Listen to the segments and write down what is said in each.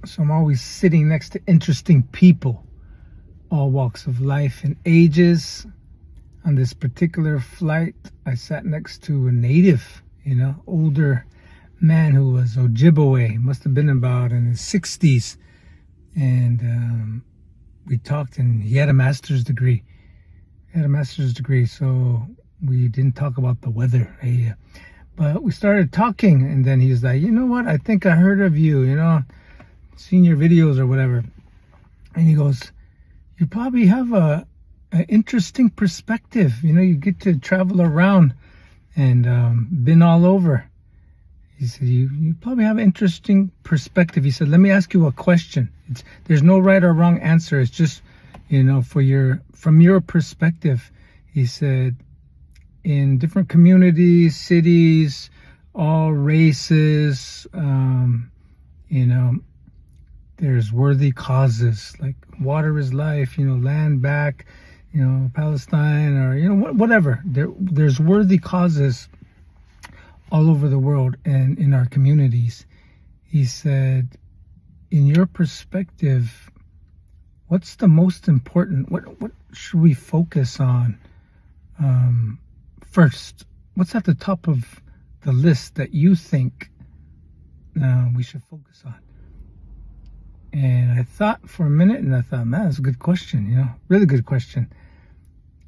So I'm always sitting next to interesting people, all walks of life and ages. On this particular flight, I sat next to a native, older man who was Ojibwe, must have been about in his 60s. And we talked, and he had a master's degree. So we didn't talk about the weather. But we started talking, and then he was like, you know what? I think I heard of you, seen your videos or whatever. And he goes, you probably have an interesting perspective. You get to travel around and been all over. He said, you probably have an interesting perspective. He said, let me ask you a question. There's no right or wrong answer. It's just, from your perspective. He said, in different communities, cities, all races, there's worthy causes like water is life, land back, Palestine, or, whatever. There's worthy causes all over the world and in our communities. He said, in your perspective, what's the most important? What should we focus on first? What's at the top of the list that you think we should focus on? And I thought for a minute, and I thought, man, that's a good question, really good question.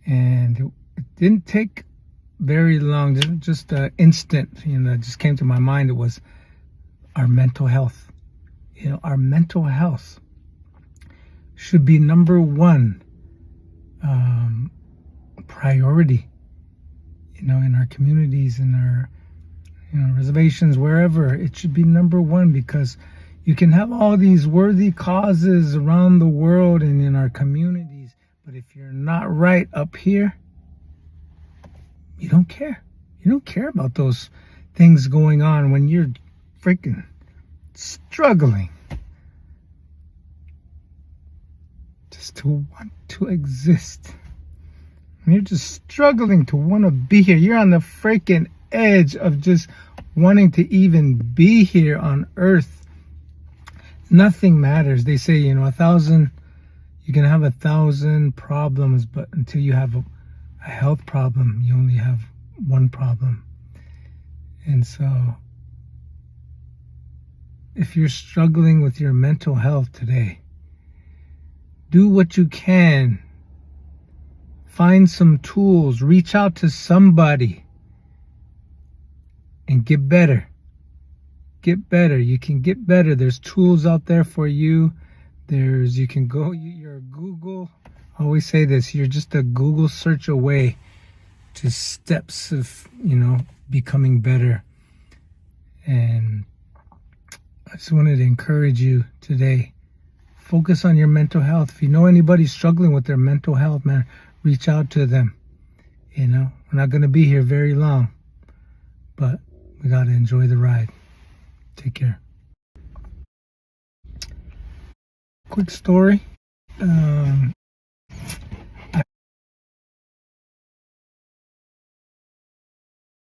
And it didn't take very long, just an instant, that just came to my mind. It was our mental health. Our mental health should be number one priority, in our communities, in our, reservations, wherever. It should be number one, because you can have all these worthy causes around the world and in our communities, but if you're not right up here, you don't care. You don't care about those things going on when you're freaking struggling just to want to exist. When you're just struggling to want to be here, you're on the freaking edge of just wanting to even be here on earth. Nothing matters. They say, you can have 1,000 problems, but until you have a health problem, you only have one problem. And so if you're struggling with your mental health today, do what you can. Find some tools, reach out to somebody, and get better. Get better. You can get better. There's tools out there for you. You can go, you're Google. I always say this, you're just a Google search away to steps of, becoming better. And I just wanted to encourage you today. Focus on your mental health. If you know anybody struggling with their mental health, man, reach out to them. We're not going to be here very long, but we got to enjoy the ride. Take care. Quick story.